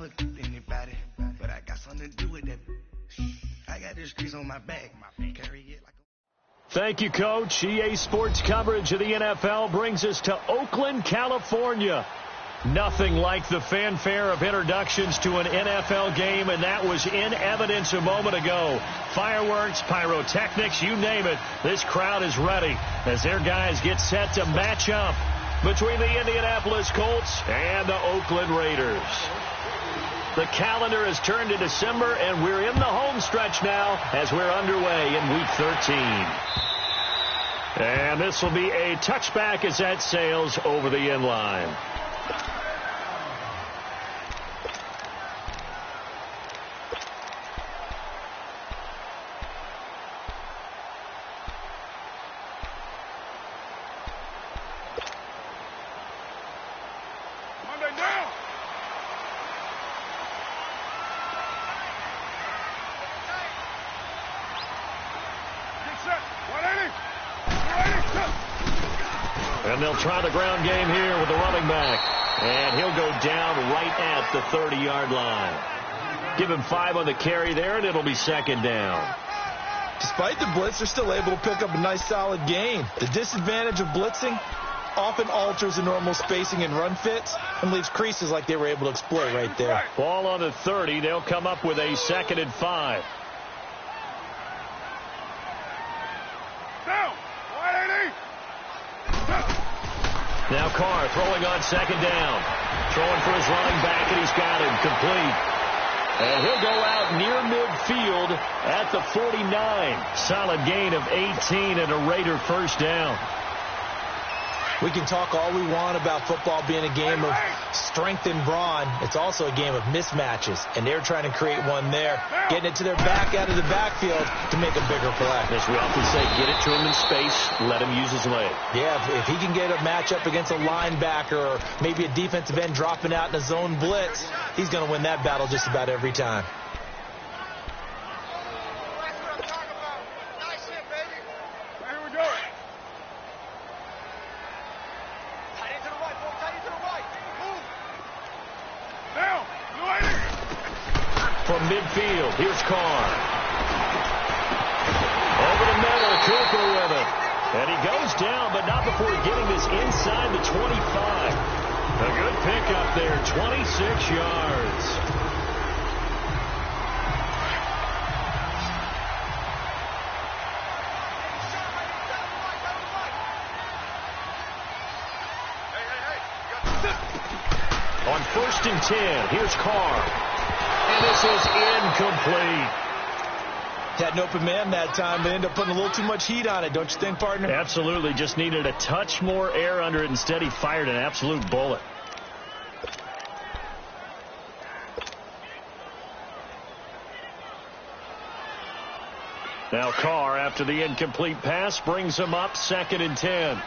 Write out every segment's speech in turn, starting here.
never anybody, but I got something to do with that. I got the streets on my back. Carry it like a... Thank you, Coach. EA Sports coverage of the NFL brings us to Oakland, California. Nothing like the fanfare of introductions to an NFL game, and that was in evidence a moment ago. Fireworks, pyrotechnics, you name it. This crowd is ready as their guys get set to match up between the Indianapolis Colts and the Oakland Raiders. The calendar has turned to December, and we're in the home stretch now as we're underway in Week 13. And this will be a touchback as that sails over the end line. And they'll try the ground game here with the running back. And he'll go down right at the 30-yard line. Give him 5 on the carry there, and it'll be second down. Despite the blitz, they're still able to pick up a nice, solid gain. The disadvantage of blitzing often alters the normal spacing and run fits and leaves creases like they were able to exploit right there. Ball on the 30. They'll come up with a 2nd and 5. Now Carr throwing on 2nd down. Throwing for his running back, and he's got him complete. And he'll go out near midfield at the 49. Solid gain of 18 and a Raider first down. We can talk all we want about football being a game of strength and brawn. It's also a game of mismatches, and they're trying to create one there, getting it to their back out of the backfield to make a bigger play. As we often say, get it to him in space, let him use his leg. Yeah, if he can get a matchup against a linebacker or maybe a defensive end dropping out in a zone blitz, he's going to win that battle just about every time. From midfield, here's Carr. Over the middle, Cooper with it. And he goes down, but not before getting this inside the 25. A good pickup there, 26 yards. On 1st and 10, here's Carr. And this is incomplete. Had an open man that time, but ended up putting a little too much heat on it, don't you think, partner? Absolutely. Just needed a touch more air under it. Instead, he fired an absolute bullet. Now Carr, after the incomplete pass, brings him up 2nd and 10.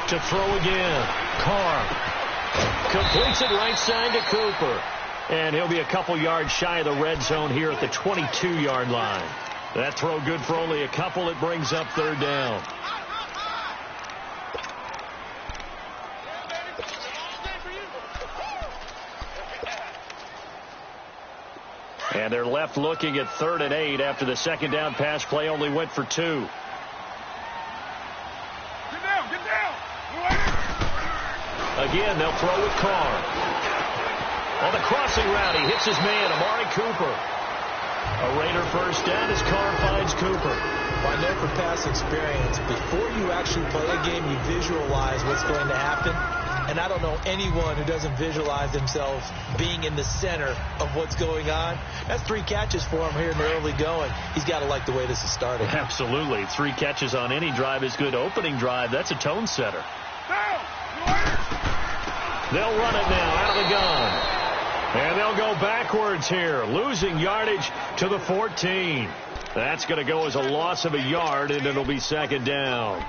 To throw again. Carr completes it right side to Cooper. And he'll be a couple yards shy of the red zone here at the 22-yard line. That throw good for only a couple. It brings up 3rd down. And they're left looking at 3rd and 8 after the 2nd down pass play only went for 2. Again, they'll throw with Carr. On the crossing route, he hits his man, Amari Cooper. A Raider first down as Carr finds Cooper. Well, I know from past experience, before you actually play a game, you visualize what's going to happen. And I don't know anyone who doesn't visualize themselves being in the center of what's going on. That's 3 catches for him here in the early going. He's got to like the way this is starting. Absolutely. 3 catches on any drive is good. Opening drive, that's a tone setter. They'll run it now out of the gun. And they'll go backwards here, losing yardage to the 14. That's going to go as a loss of a yard, and it'll be 2nd down.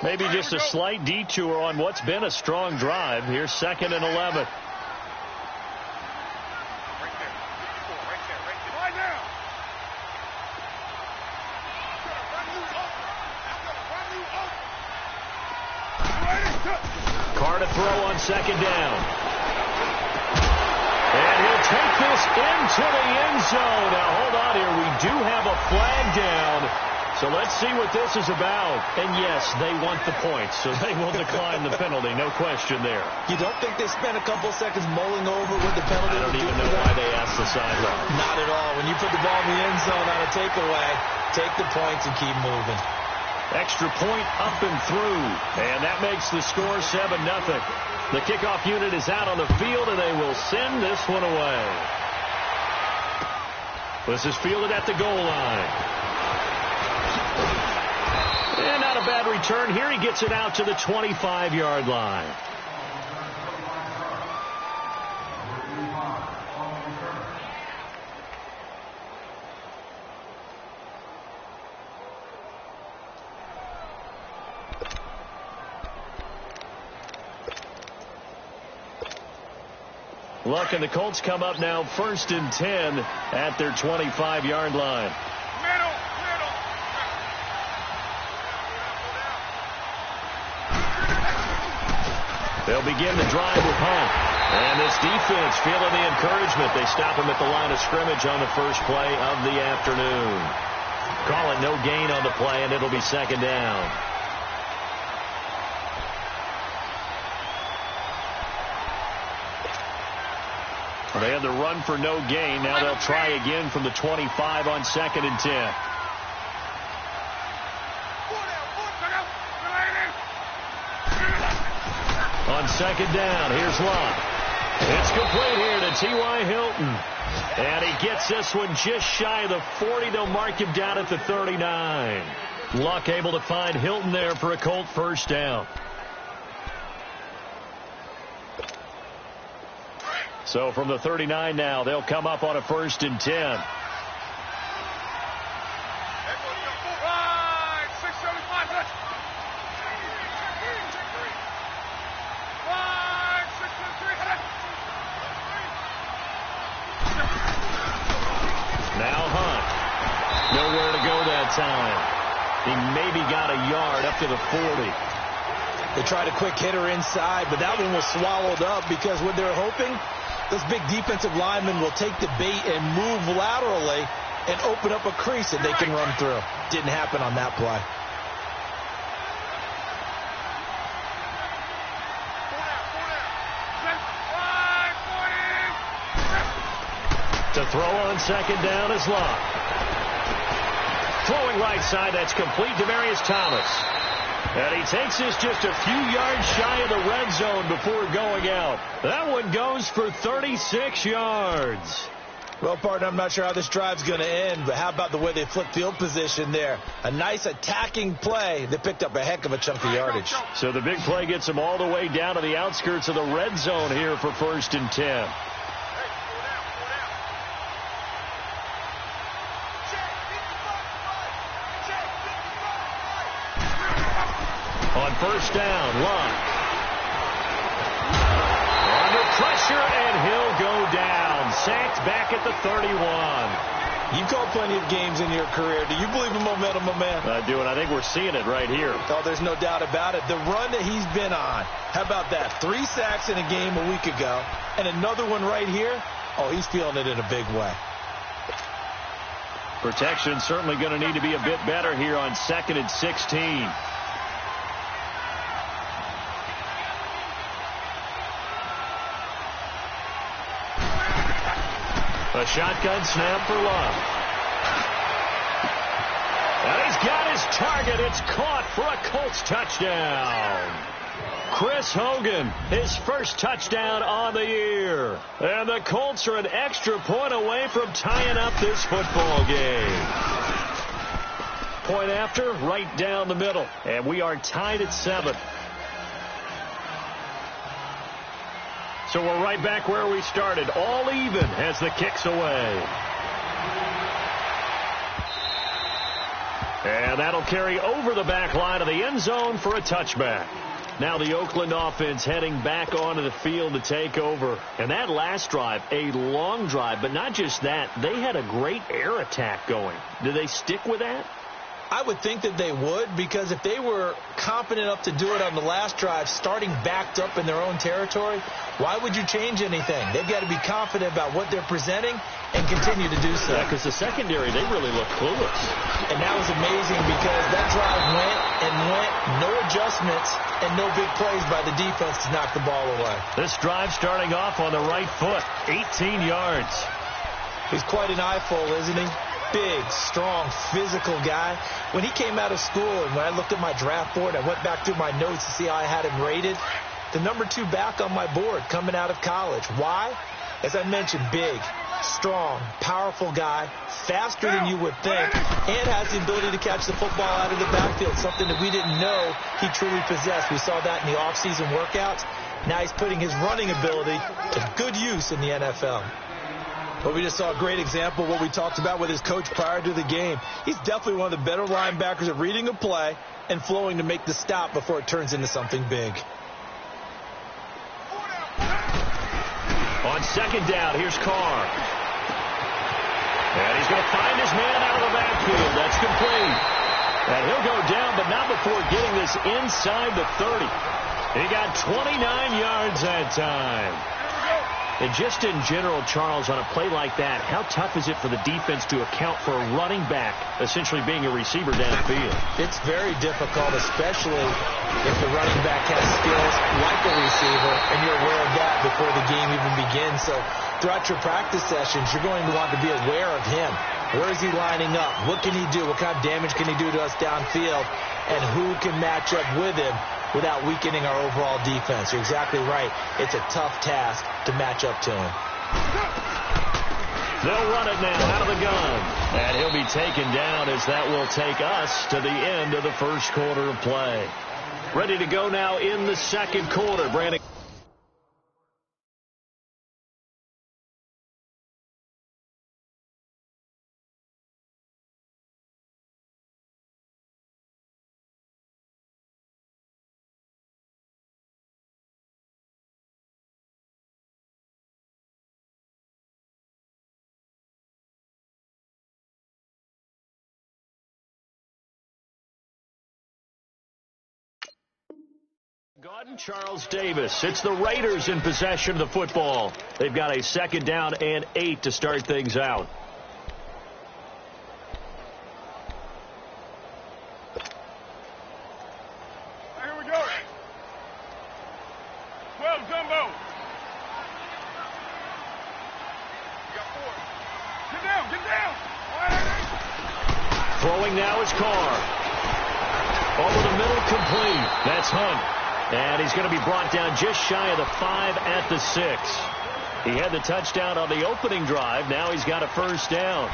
Maybe just a slight detour on what's been a strong drive. Here's 2nd and 11. Carr to throw on second down. And he'll take this into the end zone. Now, hold on here. We do have a flag down. So let's see what this is about. And, yes, they want the points, so they will decline the penalty. No question there. You don't think they spent a couple seconds mulling over what the penalty I don't even know why they asked the sideline. Not at all. When you put the ball in the end zone on a takeaway, take the points and keep moving. Extra point up and through. And that makes the score 7-0. The kickoff unit is out on the field, and they will send this one away. This is fielded at the goal line. And not a bad return here. He gets it out to the 25-yard line. Luck and the Colts come up now 1st and 10 at their 25-yard line. They'll begin the drive with Hunt. And this defense feeling the encouragement. They stop him at the line of scrimmage on the first play of the afternoon. Call it no gain on the play, and it'll be second down. They had the run for no gain. Now they'll try again from the 25 on 2nd and 10. On second down, here's Luck. It's complete here to T.Y. Hilton. And he gets this one just shy of the 40. They'll mark him down at the 39. Luck able to find Hilton there for a Colt first down. So from the 39 now, they'll come up on a 1st and 10. Nowhere to go that time. He maybe got a yard up to the 40. They tried a quick hitter inside, but that one was swallowed up because what they're hoping, this big defensive lineman will take the bait and move laterally and open up a crease that they can run through. Didn't happen on that play. To throw on second down is Luck. Throwing right side, that's complete to Demaryius Thomas. And he takes this just a few yards shy of the red zone before going out. That one goes for 36 yards. Well, partner, I'm not sure how this drive's going to end, but how about the way they flipped field position there? A nice attacking play that picked up a heck of a chunk of yardage. So the big play gets them all the way down to the outskirts of the red zone here for 1st and 10. On first down, Luck. Under pressure, and he'll go down. Sacked back at the 31. You've called plenty of games in your career. Do you believe in momentum, my man? I do, and I think we're seeing it right here. Oh, there's no doubt about it. The run that he's been on. How about that? 3 sacks in a game a week ago, and another one right here. Oh, he's feeling it in a big way. Protection certainly going to need to be a bit better here on 2nd and 16. A shotgun snap for Luck. And he's got his target. It's caught for a Colts touchdown. Chris Hogan, his first touchdown on the year. And the Colts are an extra point away from tying up this football game. Point after, right down the middle. And we are tied at 7. So we're right back where we started, all even as the kick's away. And that'll carry over the back line of the end zone for a touchback. Now the Oakland offense heading back onto the field to take over. And that last drive, a long drive, but not just that. They had a great air attack going. Do they stick with that? I would think that they would, because if they were confident enough to do it on the last drive, starting backed up in their own territory, why would you change anything? They've got to be confident about what they're presenting and continue to do so. Yeah, because the secondary, they really look clueless. And that was amazing because that drive went and went, no adjustments, and no big plays by the defense to knock the ball away. This drive starting off on the right foot, 18 yards. He's quite an eyeful, isn't he? Big, strong, physical guy. When he came out of school and when I looked at my draft board, I went back through my notes to see how I had him rated. The number 2 back on my board coming out of college. Why? As I mentioned, big, strong, powerful guy, faster than you would think, and has the ability to catch the football out of the backfield, something that we didn't know he truly possessed. We saw that in the offseason workouts. Now he's putting his running ability to good use in the NFL. But we just saw a great example of what we talked about with his coach prior to the game. He's definitely one of the better linebackers at reading a play and flowing to make the stop before it turns into something big. On second down, here's Carr. And he's going to find his man out of the backfield. That's complete. And he'll go down, but not before getting this inside the 30. He got 29 yards that time. And just in general, Charles, on a play like that, how tough is it for the defense to account for a running back essentially being a receiver downfield? It's very difficult, especially if the running back has skills like a receiver, and you're aware of that before the game even begins. So throughout your practice sessions, you're going to want to be aware of him. Where is he lining up? What can he do? What kind of damage can he do to us downfield? And who can match up with him without weakening our overall defense? You're exactly right. It's a tough task to match up to him. They'll run it now out of the gun. And he'll be taken down as that will take us to the end of the first quarter of play. Ready to go now in the second quarter. Brandon. Gordon Charles Davis. It's the Raiders in possession of the football. They've got a second down and 8 to start things out. Here we go. 12 Jumbo. You got 4. Get down, get down. Throwing now is Carr. Over the middle, complete. That's Hunt. And he's going to be brought down just shy of the 5 at the 6. He had the touchdown on the opening drive. Now he's got a first down.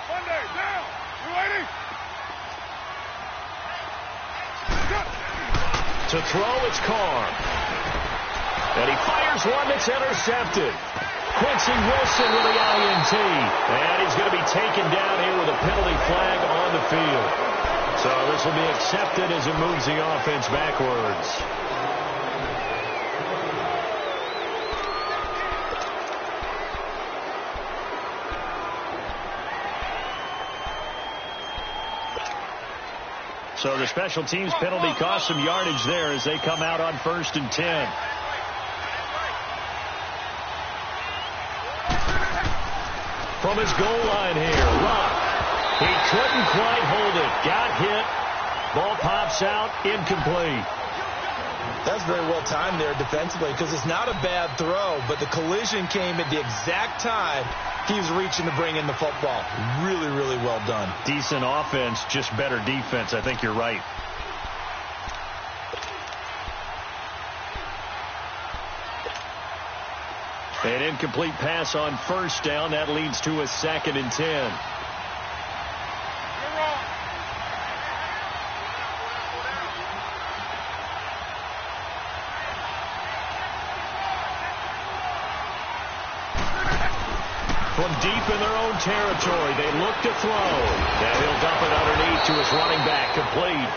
Monday, down. You ready? To throw, it's Carr. And he fires one that's intercepted. Quincy Wilson with the INT. And he's going to be taken down here with a penalty flag on the field. So this will be accepted as it moves the offense backwards. So the special teams penalty cost some yardage there as they come out on 1st and 10. From his goal line here, Luck. He couldn't quite hold it. Got hit. Ball pops out, incomplete. That's very well timed there defensively because it's not a bad throw, but the collision came at the exact time he was reaching to bring in the football. Really, really well done. Decent offense, just better defense. I think you're right. An incomplete pass on first down. That leads to a 2nd and 10. them deep in their own territory. They look to throw. And he'll dump it underneath to his running back, complete.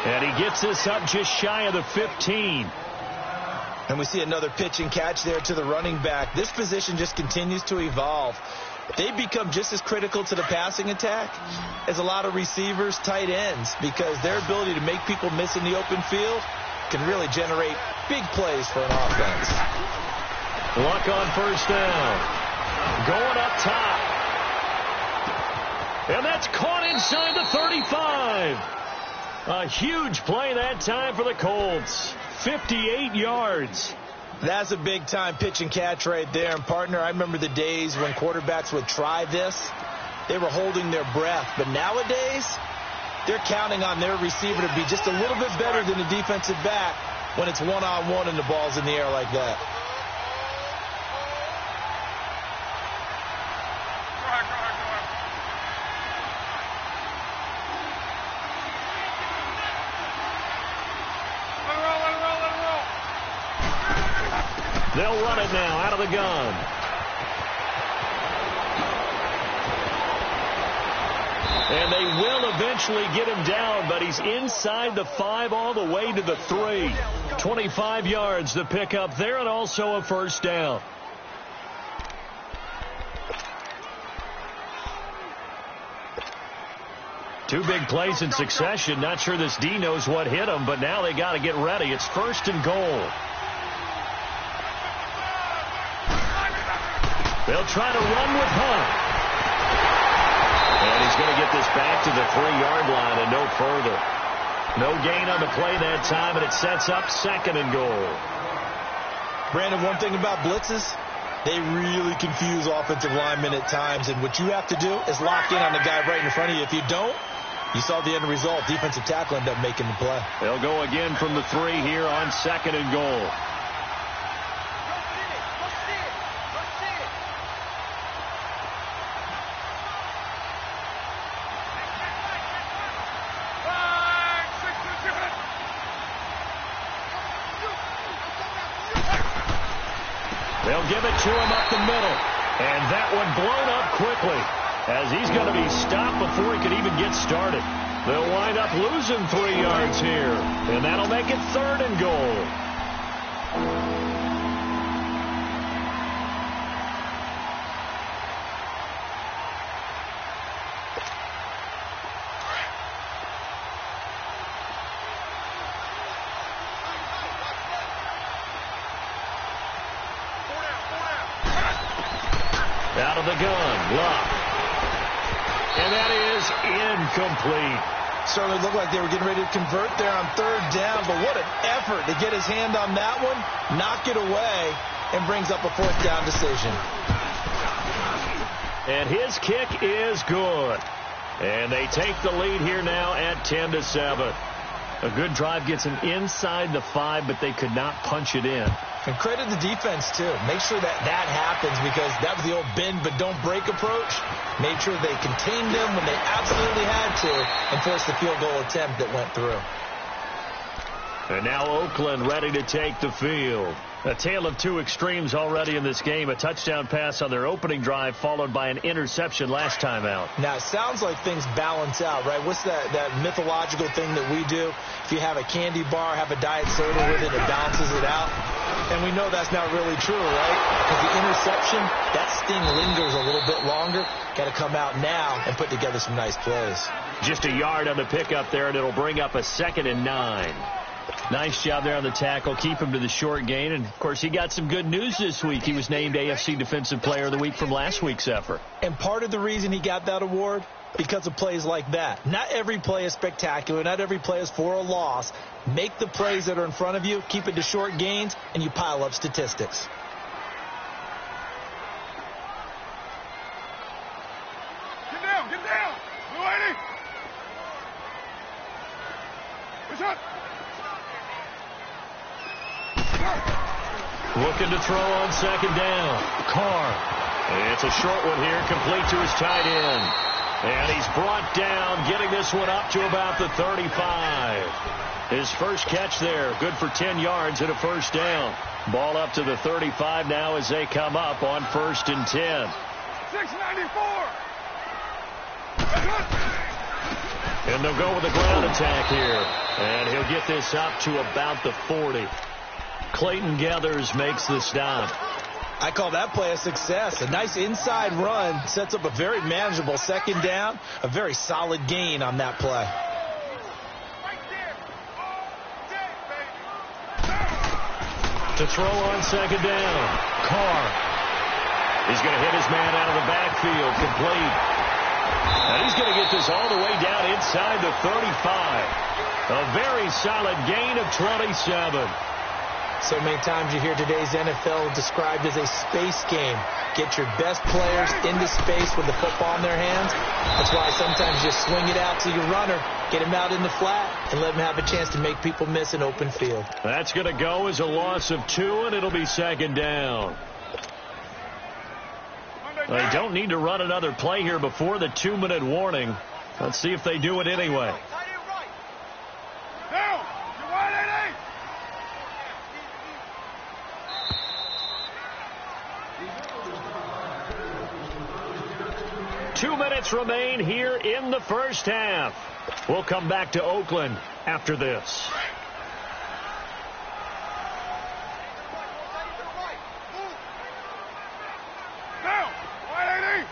And he gets this up just shy of the 15. And we see another pitch and catch there to the running back. This position just continues to evolve. They become just as critical to the passing attack as a lot of receivers, tight ends, because their ability to make people miss in the open field can really generate big plays for an offense. Luck on first down. Going up top. And that's caught inside the 35. A huge play that time for the Colts. 58 yards. That's a big-time pitch and catch right there. And, partner, I remember the days when quarterbacks would try this. They were holding their breath. But nowadays, they're counting on their receiver to be just a little bit better than the defensive back when it's one-on-one and the ball's in the air like that. They'll run it now out of the gun. And they will eventually get him down, but he's inside the 5 all the way to the 3. 25 yards to pick up there, and also a first down. Two big plays in succession. Not sure this D knows what hit him, but now they got to get ready. It's first and goal. They'll try to run with Hunt. And he's going to get this back to the 3-yard line and no further. No gain on the play that time, and it sets up second and goal. Brandon, one thing about blitzes, they really confuse offensive linemen at times, and what you have to do is lock in on the guy right in front of you. If you don't, you saw the end result. Defensive tackle ended up making the play. They'll go again from the 3 here on second and goal. They'll give it to him up the middle. And that one blown up quickly as he's going to be stopped before he can even get started. They'll wind up losing 3 yards here. And that'll make it third and goal. Out of the gun, Luck. And that is incomplete. Certainly looked like they were getting ready to convert there on third down, but what an effort to get his hand on that one, knock it away, and brings up a fourth down decision. And his kick is good. And they take the lead here now at 10-7. A good drive gets them inside the 5, but they could not punch it in. And credit the defense, too. Make sure that happens, because that was the old bend but don't break approach. Made sure they contained them when they absolutely had to and forced the field goal attempt that went through. And now Oakland ready to take the field. A tale of two extremes already in this game. A touchdown pass on their opening drive followed by an interception last time out. Now, it sounds like things balance out, right? What's that mythological thing that we do? If you have a candy bar, have a diet soda with it, it balances it out. And we know that's not really true, right? Because the interception, that sting lingers a little bit longer. Got to come out now and put together some nice plays. Just a yard on the pickup there, and it'll bring up a 2nd and 9. Nice job there on the tackle. Keep him to the short gain. And, of course, he got some good news this week. He was named AFC Defensive Player of the Week from last week's effort. And part of the reason he got that award, because of plays like that. Not every play is spectacular. Not every play is for a loss. Make the plays that are in front of you, keep it to short gains, and you pile up statistics. Get down, get down. Blue 80. What's up? Looking to throw on 2nd down. Carr. And it's a short one here, complete to his tight end. And he's brought down, getting this one up to about the 35. His first catch there, good for 10 yards and a first down. Ball up to the 35 now as they come up on 1st and 10. 694. And they'll go with the ground attack here. And he'll get this up to about the 40. Clayton Geathers makes the stop. I call that play a success. A nice inside run sets up a very manageable second down. A very solid gain on that play. To throw on second down. Carr. He's going to hit his man out of the backfield. Complete. And he's going to get this all the way down inside the 35. A very solid gain of 27. So many times you hear today's NFL described as a space game. Get your best players into space with the football in their hands. That's why sometimes you just swing it out to your runner, get him out in the flat, and let him have a chance to make people miss an open field. That's going to go as a loss of 2, and it'll be second down. They don't need to run another play here before the 2-minute warning. Let's see if they do it anyway. Down. You're wide at 8. 2 minutes remain here in the first half. We'll come back to Oakland after this. Down. Wide at 8.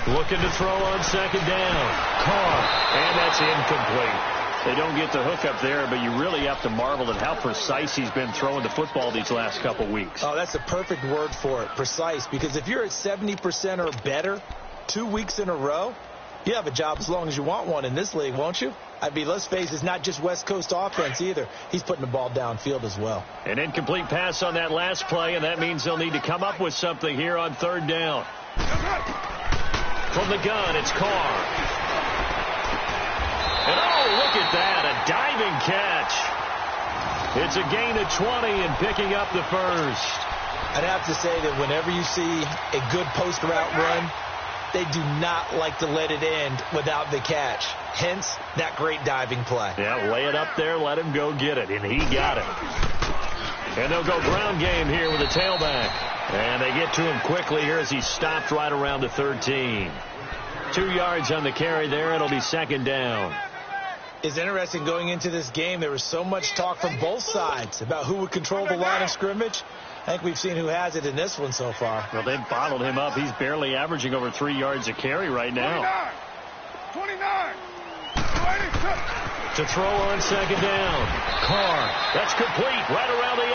Looking to throw on second down. Carr. And that's incomplete. They don't get the hook up there, but you really have to marvel at how precise he's been throwing the football these last couple weeks. Oh, that's the perfect word for it, precise. Because if you're at 70% or better 2 weeks in a row, you have a job as long as you want one in this league, won't you? I mean, let's face it, it's not just West Coast offense either. He's putting the ball downfield as well. An incomplete pass on that last play, and that means they'll need to come up with something here on third down. From the gun, it's Carr. And oh, look at that, a diving catch. It's a gain of 20 and picking up the first. I'd have to say that whenever you see a good post route run, they do not like to let it end without the catch. Hence, that great diving play. Yeah, lay it up there, let him go get it, and he got it. And they'll go ground game here with a tailback. And they get to him quickly here as he's stopped right around the 13. 2 yards on the carry there. It'll be second down. It's interesting going into this game. There was so much talk from both sides about who would control the line of scrimmage. I think we've seen who has it in this one so far. Well, they've bottled him up. He's barely averaging over 3 yards a carry right now. 29. To throw on second down. Carr. That's complete right around the 8.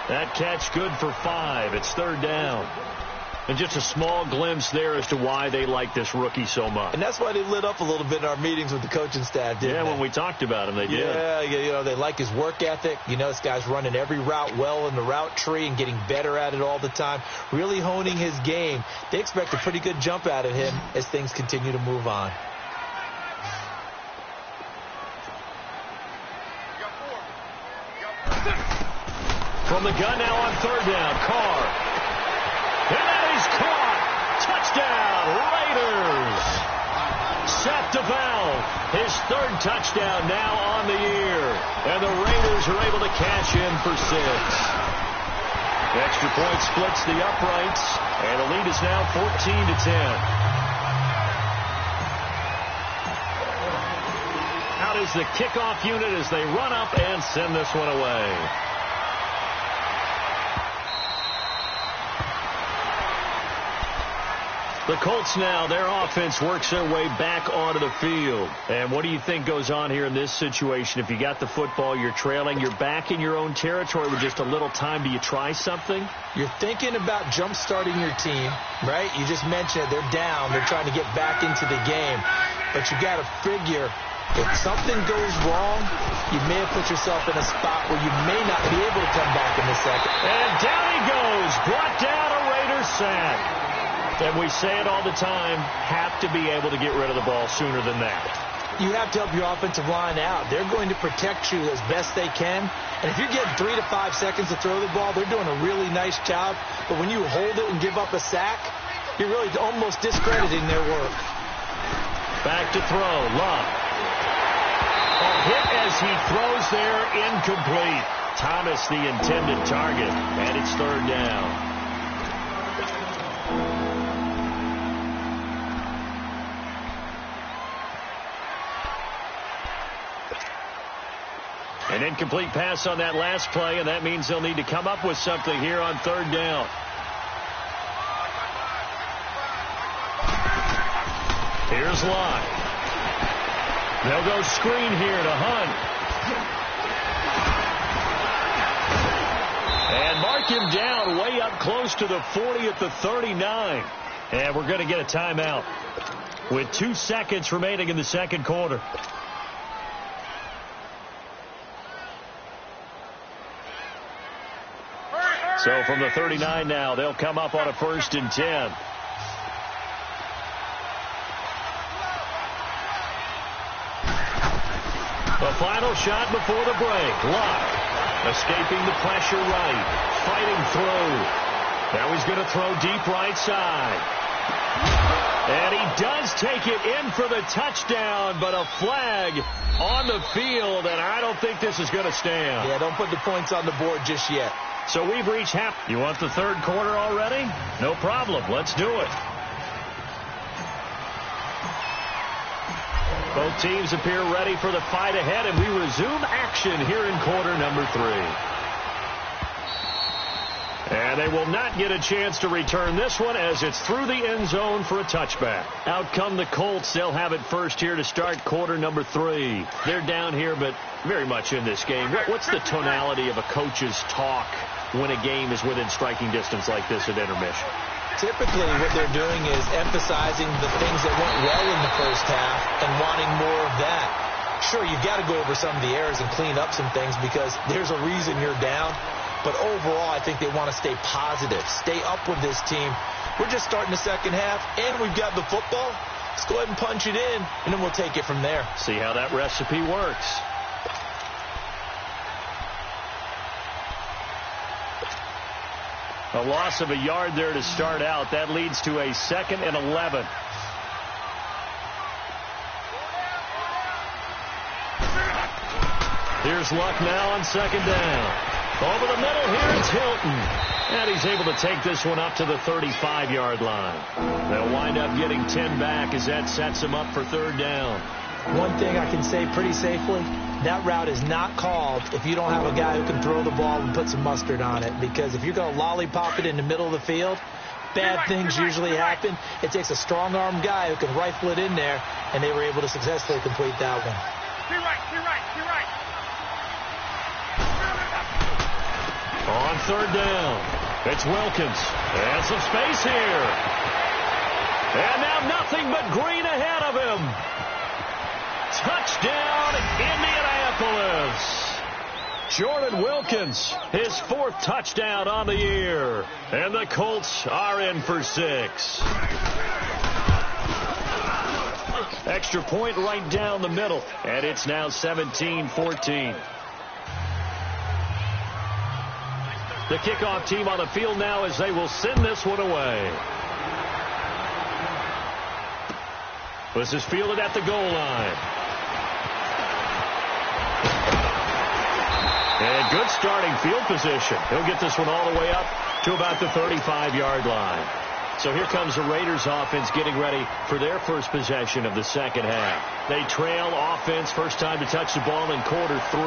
That catch good for 5. It's third down. And just a small glimpse there as to why they like this rookie so much. And that's why they lit up a little bit in our meetings with the coaching staff, didn't they? When we talked about him, they did. Yeah, you know, they like his work ethic. You know, this guy's running every route well in the route tree and getting better at it all the time, really honing his game. They expect a pretty good jump out of him as things continue to move on. From the gun now on third down, Carr. And that is caught. Touchdown, Raiders. Seth DeValve, his third touchdown now on the year. And the Raiders are able to cash in for 6. The extra point splits the uprights, and the lead is now 14-10. Out is the kickoff unit as they run up and send this one away. The Colts now, their offense works their way back onto the field. And what do you think goes on here in this situation? If you got the football, you're trailing, you're back in your own territory with just a little time. Do you try something? You're thinking about jump-starting your team, right? You just mentioned it. They're down. They're trying to get back into the game. But you got to figure, if something goes wrong, you may have put yourself in a spot where you may not be able to come back in the second. And down he goes. Brought down a Raiders sack. And we say it all the time, have to be able to get rid of the ball sooner than that. You have to help your offensive line out. They're going to protect you as best they can. And if you get 3 to 5 seconds to throw the ball, they're doing a really nice job. But when you hold it and give up a sack, you're really almost discrediting their work. Back to throw. Love. A hit as he throws there, incomplete. Thomas the intended target, and it's third down. An incomplete pass on that last play, and that means they'll need to come up with something here on third down. Here's Locke. They'll go screen here to Hunt. And mark him down way up close to the 40 at the 39. And we're going to get a timeout with 2 seconds remaining in the second quarter. So from the 39 now, they'll come up on a 1st and 10. The final shot before the break. Locke escaping the pressure right. Fighting through. Now he's going to throw deep right side. And he does take it in for the touchdown, but a flag on the field, and I don't think this is going to stand. Yeah, don't put the points on the board just yet. So we've reached half. You want the third quarter already? No problem. Let's do it. Both teams appear ready for the fight ahead, and we resume action here in quarter number 3. And they will not get a chance to return this one as it's through the end zone for a touchback. Out come the Colts. They'll have it first here to start quarter number 3. They're down here, but very much in this game. What's the tonality of a coach's talk when a game is within striking distance like this at intermission? Typically, what they're doing is emphasizing the things that went well in the first half and wanting more of that. Sure, you've got to go over some of the errors and clean up some things because there's a reason you're down. But overall, I think they want to stay positive, stay up with this team. We're just starting the second half, and we've got the football. Let's go ahead and punch it in, and then we'll take it from there. See how that recipe works. A loss of a yard there to start out. That leads to a 2nd and 11. Here's Luck now on 2nd down. Over the middle here, it's Hilton. And he's able to take this one up to the 35-yard line. They'll wind up getting 10 back as that sets them up for third down. One thing I can say pretty safely, that route is not called if you don't have a guy who can throw the ball and put some mustard on it. Because if you're going to lollipop it in the middle of the field, bad things usually happen. It takes a strong-armed guy who can rifle it in there, and they were able to successfully complete that one. You're right. On third down, it's Wilkins. There's some space here. And now nothing but green ahead of him. Touchdown, Indianapolis. Jordan Wilkins, his 4th touchdown on the year. And the Colts are in for 6. Extra point right down the middle. And it's now 17-14. The kickoff team on the field now as they will send this one away. This is fielded at the goal line. And good starting field position. He'll get this one all the way up to about the 35-yard line. So here comes the Raiders offense getting ready for their first possession of the second half. They trail offense, first time to touch the ball in quarter 3,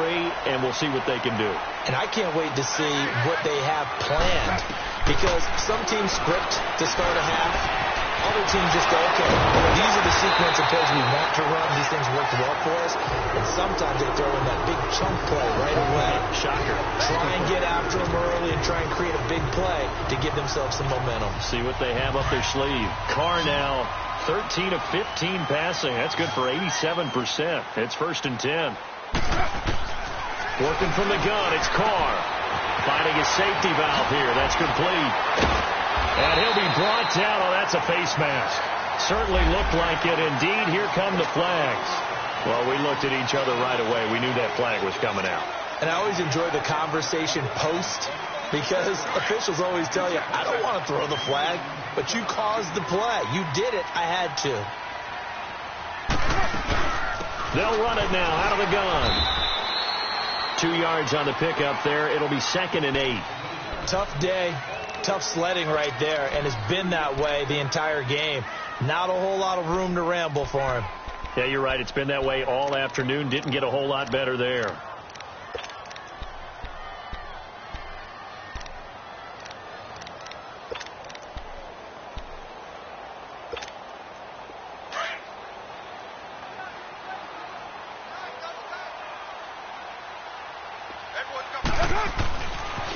and we'll see what they can do. And I can't wait to see what they have planned because some teams script to start a half. Other teams just go, okay, these are the sequence of plays we want to run. These things work well for us. And sometimes they throw in that big chunk play right away. Shocker. Try and get after them early and try and create a big play to give themselves some momentum. See what they have up their sleeve. Carr now 13 of 15 passing. That's good for 87%. It's 1st and 10. Working from the gun, it's Carr. Finding a safety valve here. That's complete. And he'll be brought down. Oh, that's a face mask. Certainly looked like it. Indeed, here come the flags. Well, we looked at each other right away. We knew that flag was coming out. And I always enjoy the conversation post because officials always tell you, I don't want to throw the flag, but you caused the play. You did it. I had to. They'll run it now out of the gun. 2 yards on the pickup there. It'll be 2nd and 8. Tough day, tough sledding right there, and it's been that way the entire game. Not a whole lot of room to ramble for him. Yeah, you're right. It's been that way all afternoon. Didn't get a whole lot better there.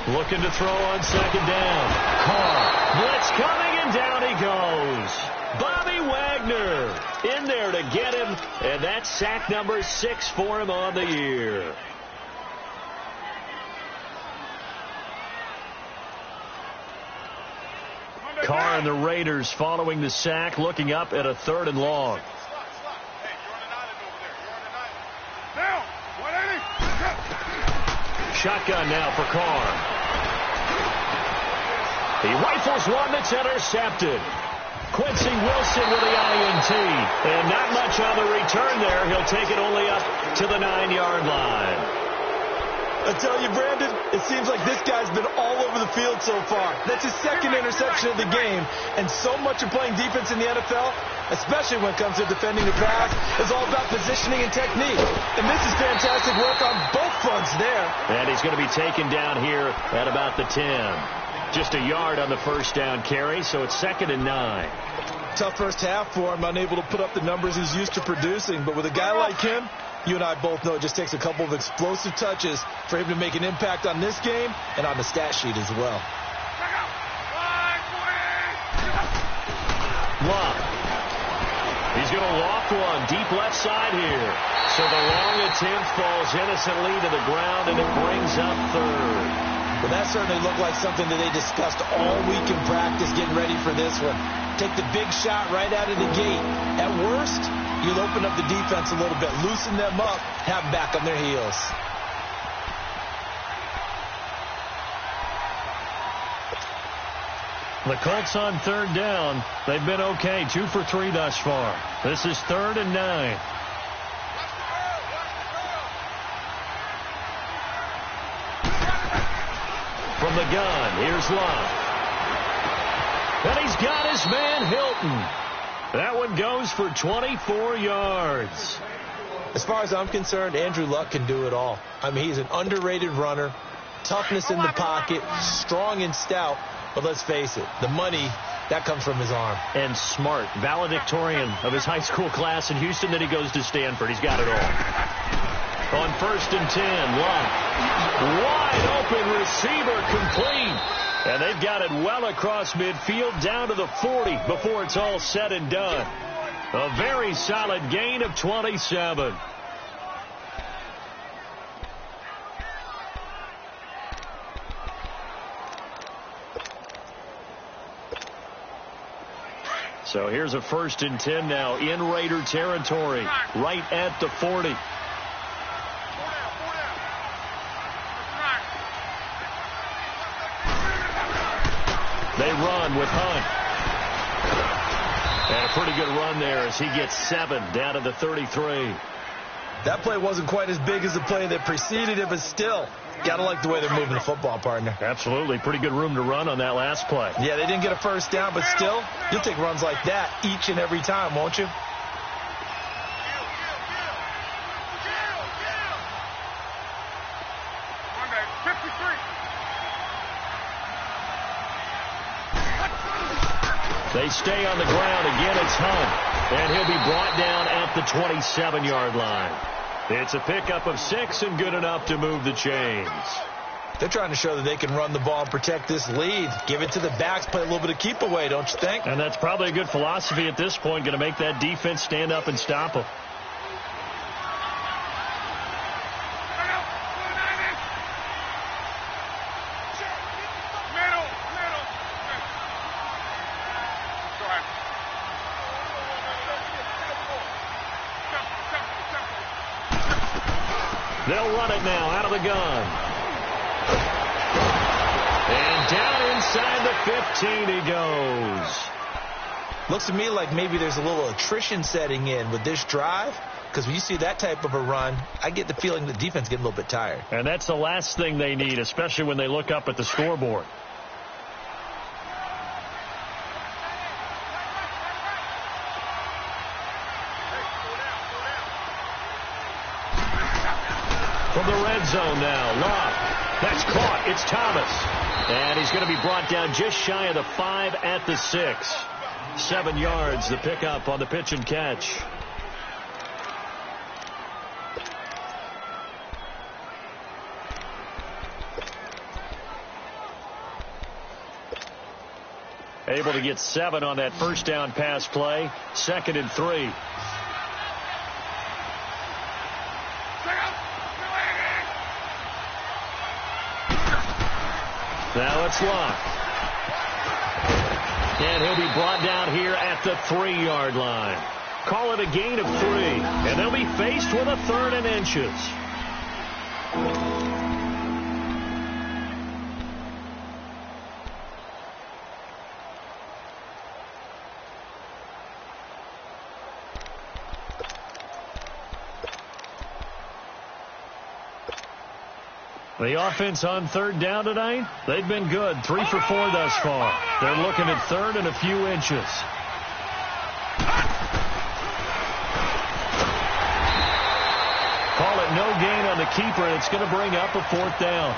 Looking to throw on 2nd down. Carr. Blitz coming, and down he goes. Bobby Wagner in there to get him, and that's sack number 6 for him on the year. Carr and the Raiders following the sack, looking up at a 3rd and long. Shotgun now for Carr. He rifles one that's intercepted. Quincy Wilson with the INT. And not much on the return there. He'll take it only up to the 9-yard line. I tell you, Brandon, it seems like this guy's been all over the field so far. That's his 2nd interception of the game. And so much of playing defense in the NFL, especially when it comes to defending the pass, is all about positioning and technique. And this is fantastic work on both fronts there. And he's going to be taken down here at about the 10. Just a yard on the first down carry, so it's 2nd and 9. Tough first half for him, unable to put up the numbers he's used to producing. But with a guy like him, you and I both know it just takes a couple of explosive touches for him to make an impact on this game and on the stat sheet as well. Love. He's going to loft one deep left side here. So the long attempt falls innocently to the ground, and it brings up 3rd. Well, that certainly looked like something that they discussed all week in practice getting ready for this one. Take the big shot right out of the gate. At worst, you'll open up the defense a little bit, loosen them up, have them back on their heels. The Colts on 3rd down. They've been okay, 2 for 3 thus far. This is 3rd and 9. From the gun, here's Love. And he's got his man Hilton. That one goes for 24 yards. As far as I'm concerned, Andrew Luck can do it all. I mean, he's an underrated runner, toughness in the pocket, strong and stout. But let's face it, the money, that comes from his arm. And smart, valedictorian of his high school class in Houston, then he goes to Stanford. He's got it all. On 1st and 10, Love. Wide open receiver, complete. And they've got it well across midfield down to the 40 before it's all said and done. A very solid gain of 27. So here's a 1st and 10 now in Raider territory, right at the 40. They run with Hunt. And a pretty good run there as he gets 7 down to the 33. That play wasn't quite as big as the play that preceded it, but still, got to like the way they're moving the football, partner. Absolutely. Pretty good room to run on that last play. Yeah, they didn't get a first down, but still, you'll take runs like that each and every time, won't you? They stay on the ground. Again, it's Hunt. And he'll be brought down at the 27-yard line. It's a pickup of 6 and good enough to move the chains. They're trying to show that they can run the ball and protect this lead. Give it to the backs, play a little bit of keep away, don't you think? And that's probably a good philosophy at this point, going to make that defense stand up and stop them. They'll run it now out of the gun. And down inside the 15 he goes. Looks to me like maybe there's a little attrition setting in with this drive. because when you see that type of a run, I get the feeling the defense getting a little bit tired. And that's the last thing they need, especially when they look up at the scoreboard. From the red zone now, Love. That's caught. It's Thomas. And he's going to be brought down just shy of the 5 at the 6. 7 yards, the pickup on the pitch and catch. Able to get 7 on that first down pass play. 2nd and 3. Now it's Locke. And he'll be brought down here at the 3-yard line. Call it a gain of 3. And they'll be faced with a 3rd and inches. The offense on 3rd down tonight, they've been good. 3 for 4 thus far. They're looking at 3rd and a few inches. Call it no gain on the keeper, and it's going to bring up a 4th down.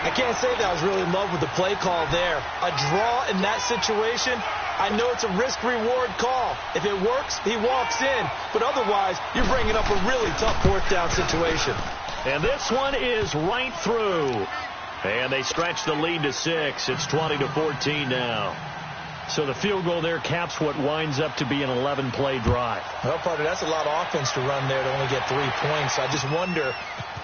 I can't say that I was really in love with the play call there. A draw in that situation, I know it's a risk-reward call. If it works, he walks in. But otherwise, you're bringing up a really tough 4th down situation. And this one is right through. And they stretch the lead to 6. It's 20-14 now. So the field goal there caps what winds up to be an 11-play drive. Well, partner, that's a lot of offense to run there to only get 3 points. I just wonder,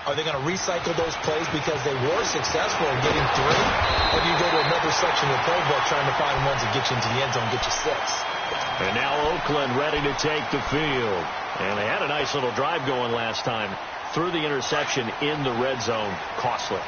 are they going to recycle those plays because they were successful in getting 3? Or do you go to another section of the playbook trying to find ones that get you into the end zone and get you 6? And now Oakland ready to take the field. And they had a nice little drive going last time. Through the interception in the red zone. Costly.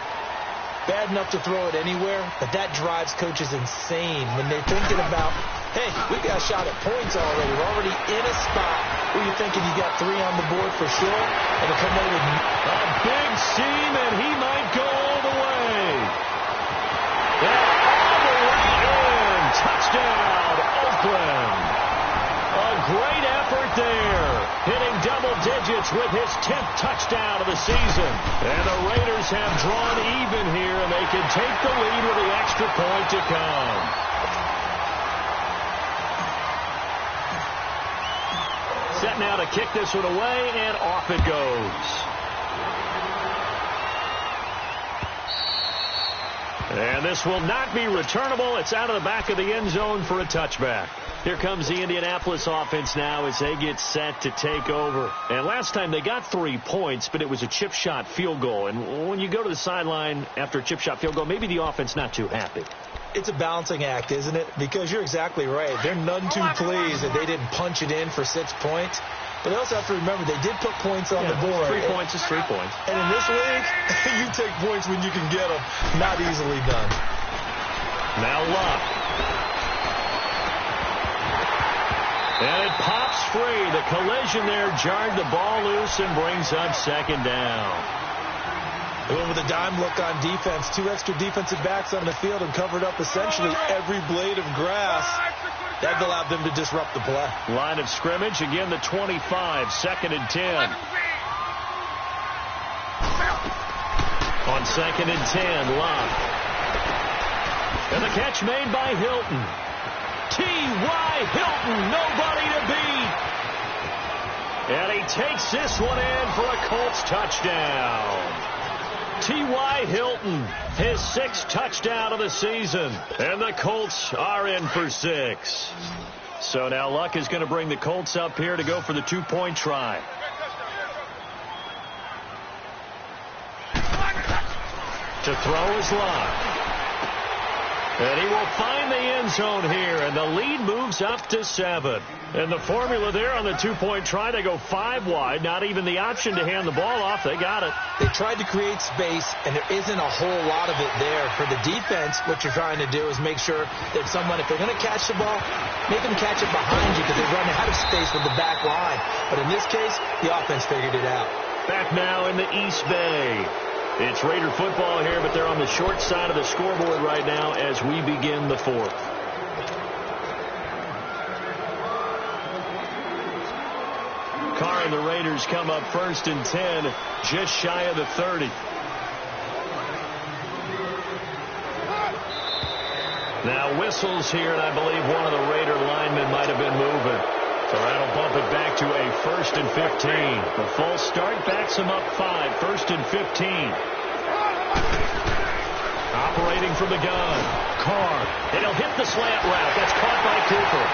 Bad enough to throw it anywhere, but that drives coaches insane when they're thinking about, hey, we got a shot at points already. We're already in a spot where you're thinking you got 3 on the board for sure, and to come over with a big seam, and he might go all the way. And all the way in. Touchdown, Oakland. A great effort there, hitting double digits with his 10th touchdown of the season. And the Raiders have drawn even here, and they can take the lead with the extra point to come. Set now to kick this one away, and off it goes. And this will not be returnable. It's out of the back of the end zone for a touchback. Here comes the Indianapolis offense now as they get set to take over. And last time they got 3 points, but it was a chip shot field goal. And when you go to the sideline after a chip shot field goal, maybe the offense not too happy. It's a balancing act, isn't it? Because you're exactly right. They're none too pleased that they didn't punch it in for 6 points. But they also have to remember they did put points on the board. 3 points is 3 points. And in this league, you take points when you can get them. Not easily done. Now Luck. And it pops free. The collision there jarred the ball loose and brings up 2nd down. Going with a dime look on defense. 2 extra defensive backs on the field and covered up essentially every blade of grass. That allowed them to disrupt the play. Line of scrimmage, again the 25, 2nd and 10. On 2nd and 10, Locke. And the catch made by Hilton. T.Y. Hilton, nobody to beat. And he takes this one in for a Colts touchdown. T.Y. Hilton, his 6th touchdown of the season. And the Colts are in for 6. So now Luck is going to bring the Colts up here to go for the 2-point try. To throw is Luck. And he will find the end zone here, and the lead moves up to 7. And the formula there on the two-point try, they go 5 wide. Not even the option to hand the ball off. They got it. They tried to create space, and there isn't a whole lot of it there. For the defense, what you're trying to do is make sure that someone, if they're going to catch the ball, make them catch it behind you because they run out of space with the back line. But in this case, the offense figured it out. Back now in the East Bay. It's Raider football here, but they're on the short side of the scoreboard right now as we begin the 4th. Carr and the Raiders come up 1st and 10, just shy of the 30. Now whistles here, and I believe one of the Raider linemen might have been moving. So that'll bump it back to a 1st and 15. The false start backs him up 5, 1st and 15. Operating from the gun. Carr. And he'll hit the slant route. That's caught by Cooper.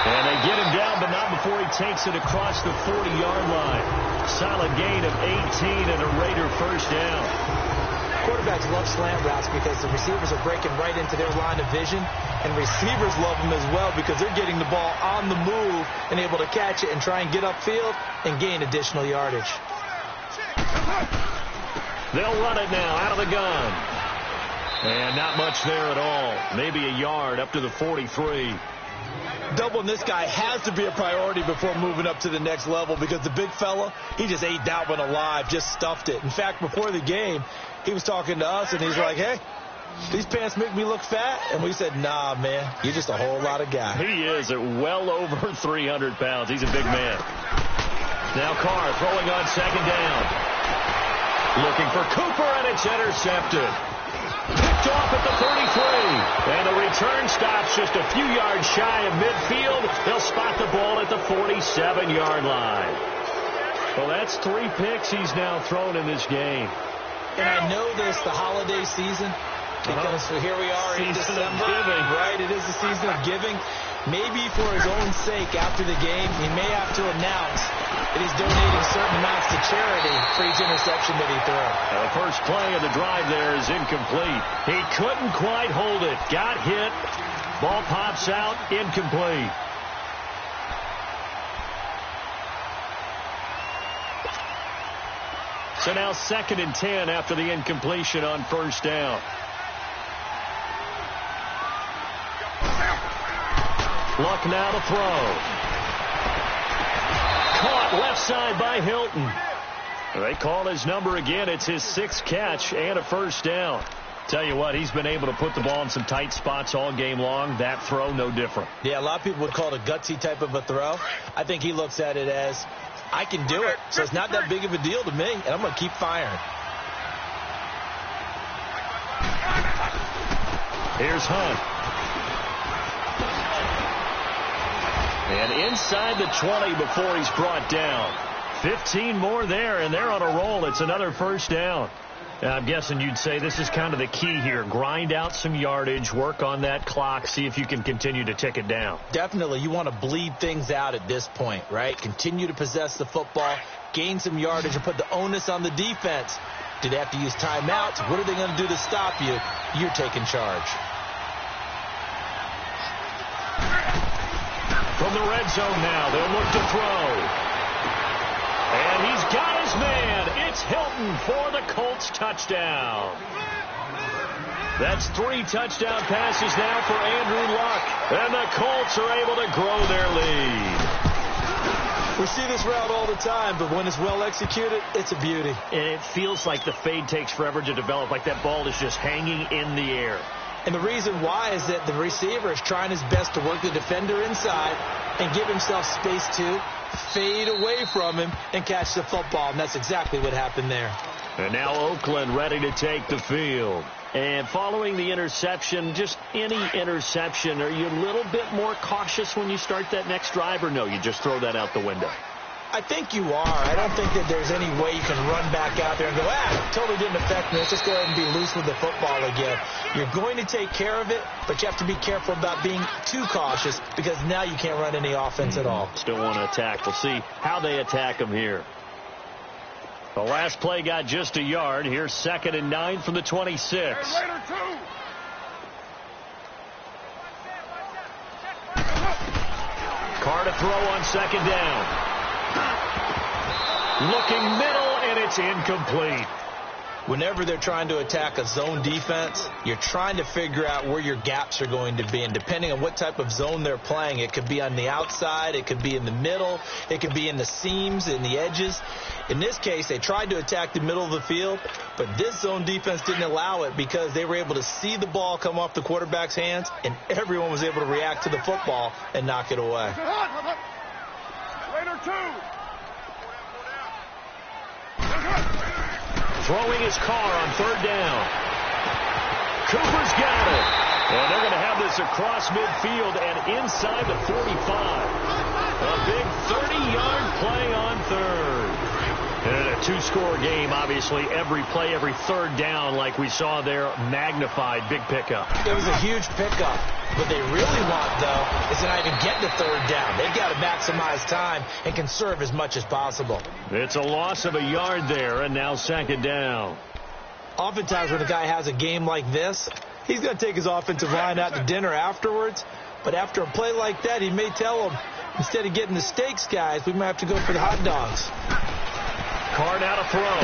And they get him down, but not before he takes it across the 40-yard line. Solid gain of 18 and a Raider first down. Quarterbacks love slant routes because the receivers are breaking right into their line of vision, and receivers love them as well because they're getting the ball on the move and able to catch it and try and get upfield and gain additional yardage. They'll run it now out of the gun. And not much there at all. Maybe a yard up to the 43. Doubling this guy has to be a priority before moving up to the next level because the big fella, he just ate that one alive, just stuffed it. In fact, before the game, he was talking to us, and he's like, hey, these pants make me look fat. And we said, nah, man, you're just a whole lot of guy. He is at well over 300 pounds. He's a big man. Now Carr throwing on 2nd down. Looking for Cooper, and it's intercepted. Picked off at the 33. And the return stops just a few yards shy of midfield. They'll spot the ball at the 47-yard line. Well, that's 3 picks he's now thrown in this game. And I know this, the holiday season, because here we are in December, right? It is the season of giving. Maybe for his own sake, after the game, he may have to announce that he's donating certain amounts to charity for each interception that he threw. The first play of the drive there is incomplete. He couldn't quite hold it. Got hit. Ball pops out. Incomplete. So now 2nd and 10 after the incompletion on 1st down. Luck now to throw. Caught left side by Hilton. They call his number again. It's his 6th catch and a first down. Tell you what, he's been able to put the ball in some tight spots all game long. That throw, no different. Yeah, a lot of people would call it a gutsy type of a throw. I think he looks at it as, I can do it, so it's not that big of a deal to me, and I'm going to keep firing. Here's Hunt. And inside the 20 before he's brought down. 15 more there, and they're on a roll. It's another first down. Now, I'm guessing you'd say this is kind of the key here. Grind out some yardage, work on that clock, see if you can continue to tick it down. Definitely. You want to bleed things out at this point, right? Continue to possess the football, gain some yardage, and put the onus on the defense. Do they have to use timeouts? What are they going to do to stop you? You're taking charge. From the red zone now, they'll look to throw. And he's got his man. It's Hilton for the Colts touchdown. That's 3 touchdown passes now for Andrew Luck. And the Colts are able to grow their lead. We see this route all the time, but when it's well executed, it's a beauty. And it feels like the fade takes forever to develop, like that ball is just hanging in the air. And the reason why is that the receiver is trying his best to work the defender inside and give himself space to fade away from him and catch the football. And that's exactly what happened there. And now Oakland ready to take the field. And following the interception, just any interception, are you a little bit more cautious when you start that next drive, or no, you just throw that out the window? I think you are. I don't think that there's any way you can run back out there and go, totally didn't affect me. Let's just go ahead and be loose with the football again. You're going to take care of it, but you have to be careful about being too cautious because now you can't run any offense at all. Still want to attack. We'll see how they attack them here. The last play got just a yard. Here's 2nd and 9 from the 26. Carr to throw on second down. Looking middle, and it's incomplete. Whenever they're trying to attack a zone defense, you're trying to figure out where your gaps are going to be. And depending on what type of zone they're playing, it could be on the outside, it could be in the middle, it could be in the seams, in the edges. In this case, they tried to attack the middle of the field, but this zone defense didn't allow it because they were able to see the ball come off the quarterback's hands, and everyone was able to react to the football and knock it away. Later, 2. Throwing his Carr on third down. Cooper's got it. And they're going to have this across midfield and inside the 45. A big 30-yard play on third. And a two-score game, obviously, every play, every third down, like we saw there, magnified, big pickup. It was a huge pickup. What they really want, though, is to not even get to third down. They've got to maximize time and conserve as much as possible. It's a loss of a yard there, and now second down. Oftentimes when a guy has a game like this, he's going to take his offensive line out to dinner afterwards. But after a play like that, he may tell them, instead of getting the steaks, guys, we might have to go for the hot dogs. Carr now to throw.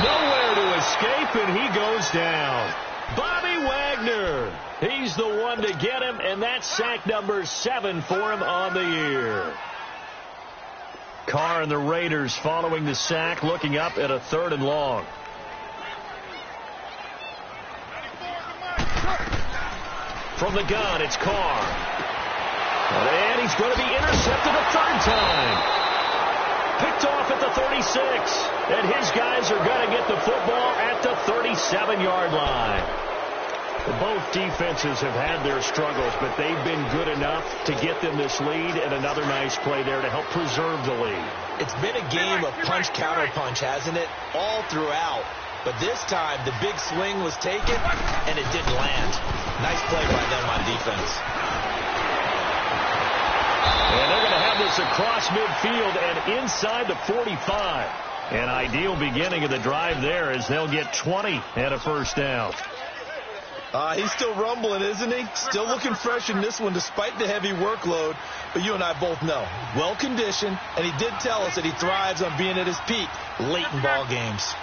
Nowhere to escape, and he goes down. Bobby Wagner. He's the one to get him, and that's sack number 7 for him on the year. Carr and the Raiders following the sack, looking up at a 3rd and long. From the gun, it's Carr. And he's going to be intercepted a 3rd time. Picked off at the 36. And his guys are going to get the football at the 37-yard line. Both defenses have had their struggles, but they've been good enough to get them this lead, and another nice play there to help preserve the lead. It's been a game of punch-counter-punch, hasn't it? All throughout. But this time, the big swing was taken, and it didn't land. Nice play by them on defense. And they're going to have this across midfield and inside the 45. An ideal beginning of the drive there as they'll get 20 and a first down. He's still rumbling, isn't he? Still looking fresh in this one despite the heavy workload. But you and I both know, well-conditioned, and he did tell us that he thrives on being at his peak late in ball games.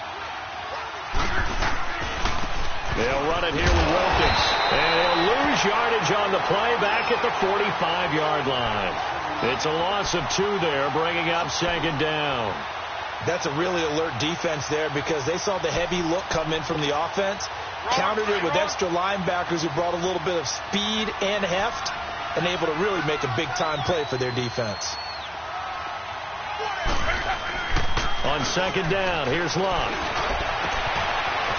They'll run it here with Wilkins. And they'll lose yardage on the play back at the 45-yard line. It's a loss of 2 there, bringing up second down. That's a really alert defense there because they saw the heavy look come in from the offense, countered it with extra linebackers who brought a little bit of speed and heft, and able to really make a big-time play for their defense. On second down, here's Luck.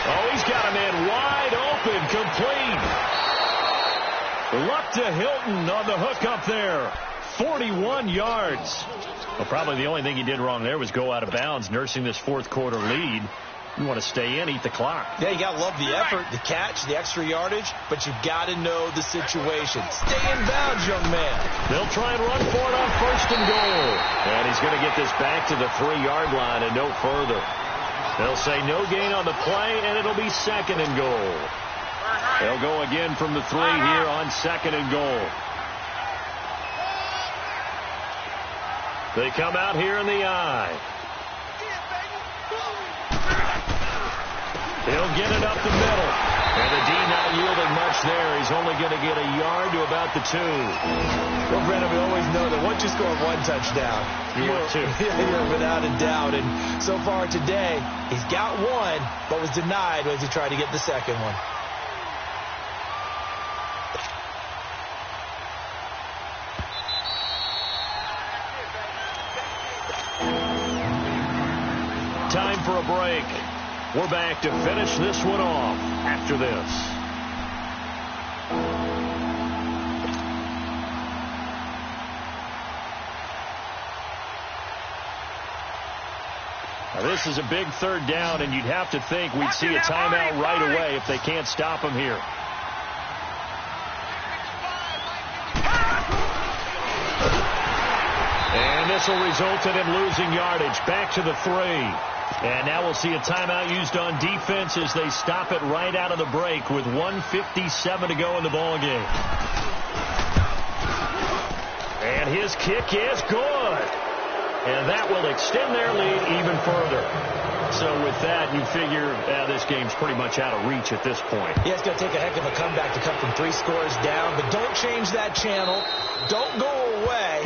Oh, he's got a man wide open, complete. Luck to Hilton on the hook up there. 41 yards. Well, probably the only thing he did wrong there was go out of bounds, nursing this fourth quarter lead. You want to stay in, eat the clock. Yeah, you got to love the effort, the catch, the extra yardage, but you got to know the situation. Stay in bounds, young man. They'll try and run for it on 1st and goal. And he's going to get this back to the 3-yard line and no further. They'll say no gain on the play, and it'll be 2nd and goal. They'll go again from the 3 here on 2nd and goal. They come out here in the I. He'll get it up the middle. And the D not yielding much there. He's only going to get a yard to about the 2. Well, Brennan, we always know that once you score 1 touchdown, you're 2. You're without a doubt. And so far today, he's got 1, but was denied as he tried to get the second one. Time for a break. We're back to finish this one off after this. Now this is a big 3rd down, and you'd have to think we'd see a timeout right away if they can't stop him here. And this will result in him losing yardage back to the 3. And now we'll see a timeout used on defense as they stop it right out of the break with 1:57 to go in the ball game. And his kick is good. And that will extend their lead even further. So with that, you figure this game's pretty much out of reach at this point. Yeah, it's going to take a heck of a comeback to come from 3 scores down. But don't change that channel. Don't go away.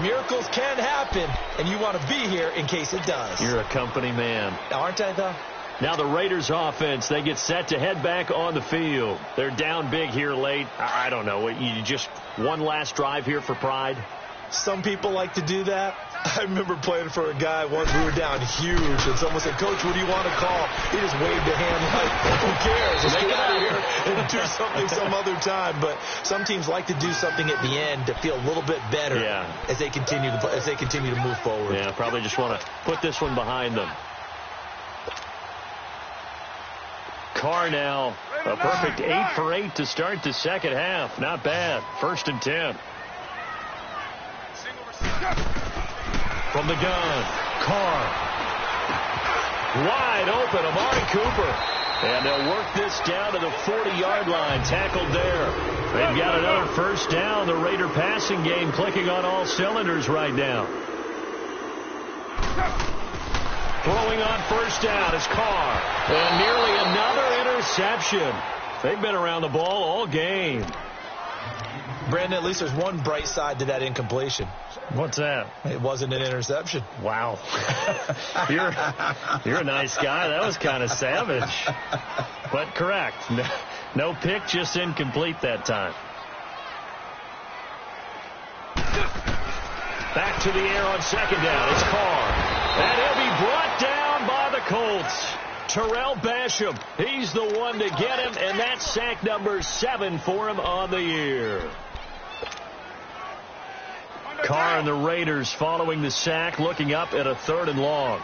Miracles can happen, and you want to be here in case it does. You're a company man. Aren't I, though? Now the Raiders offense, they get set to head back on the field. They're down big here late. I don't know. You just one last drive here for pride? Some people like to do that. I remember playing for a guy once. We were down huge, and someone said, "Coach, what do you want to call?" He just waved a hand like, "Who cares? Let's get out of here and do something some other time." But some teams like to do something at the end to feel a little bit better as they continue to move forward. Yeah, probably just want to put this one behind them. Carr now, a perfect 8 for 8 to start the second half. Not bad. 1st and 10. From the gun, Carr. Wide open, Amari Cooper. And they'll work this down to the 40-yard line. Tackled there. They've got another first down. The Raider passing game clicking on all cylinders right now. Throwing on first down is Carr. And nearly another interception. They've been around the ball all game. Brandon, at least there's one bright side to that incompletion. What's that? It wasn't an interception. Wow. You're a nice guy. That was kind of savage. But correct. No pick, just incomplete that time. Back to the air on second down. It's Carr. And he'll be brought down by the Colts. Terrell Basham, he's the one to get him, and that's sack number 7 for him on the year. Carr and the Raiders following the sack, looking up at a 3rd and long.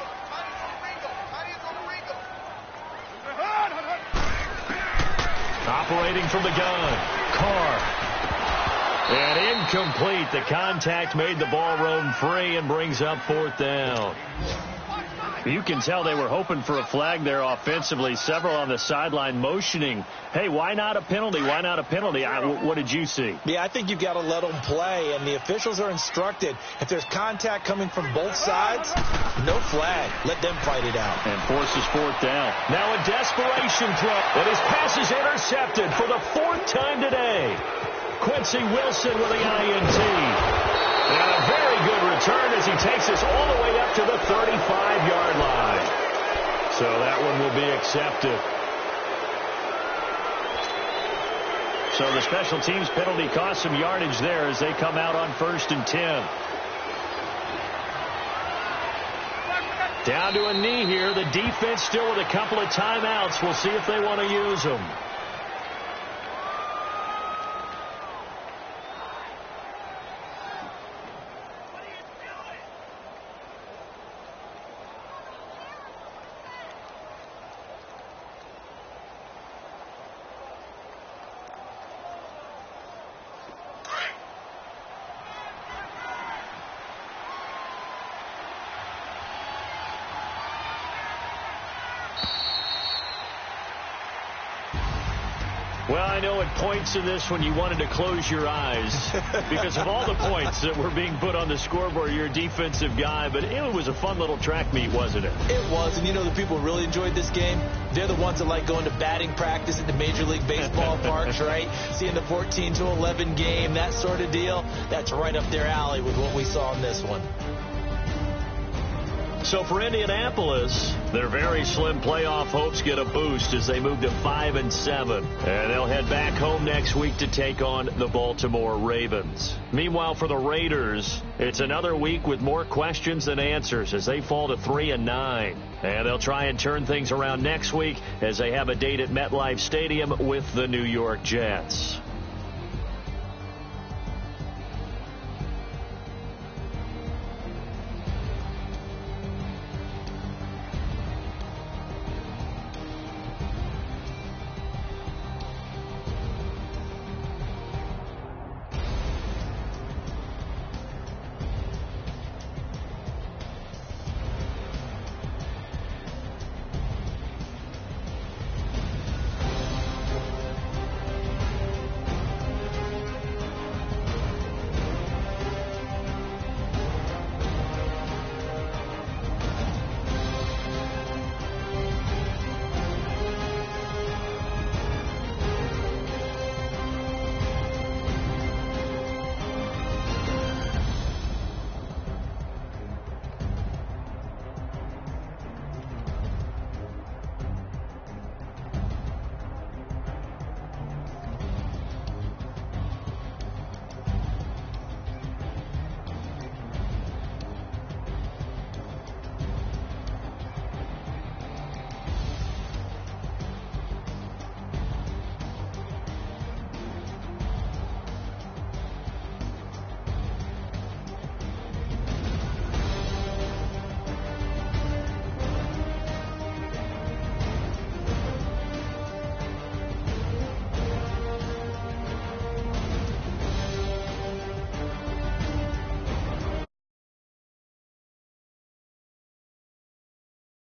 Operating from the gun, Carr. And incomplete. The contact made the ball roam free and brings up 4th down. You can tell they were hoping for a flag there offensively. Several on the sideline motioning, hey, why not a penalty? Why not a penalty? What did you see? Yeah, I think you've got to let them play, and the officials are instructed. If there's contact coming from both sides, no flag. Let them fight it out. And forces 4th down. Now a desperation throw, and his pass is intercepted for the 4th time today. Quincy Wilson with the INT. And a very good return as he takes us all the way up to the 35-yard line. So that one will be accepted. So the special teams penalty cost some yardage there as they come out on 1st and 10. Down to a knee here. The defense still with a couple of timeouts. We'll see if they want to use them. Well, I know at points in this when you wanted to close your eyes because of all the points that were being put on the scoreboard. You're a defensive guy, but it was a fun little track meet, wasn't it? It was, and you know the people who really enjoyed this game? They're the ones that like going to batting practice at the Major League Baseball parks, right? Seeing the 14-11 game, that sort of deal. That's right up their alley with what we saw in this one. So for Indianapolis, their very slim playoff hopes get a boost as they move to 5-7. And they'll head back home next week to take on the Baltimore Ravens. Meanwhile, for the Raiders, it's another week with more questions than answers as they fall to 3-9. And they'll try and turn things around next week as they have a date at MetLife Stadium with the New York Jets.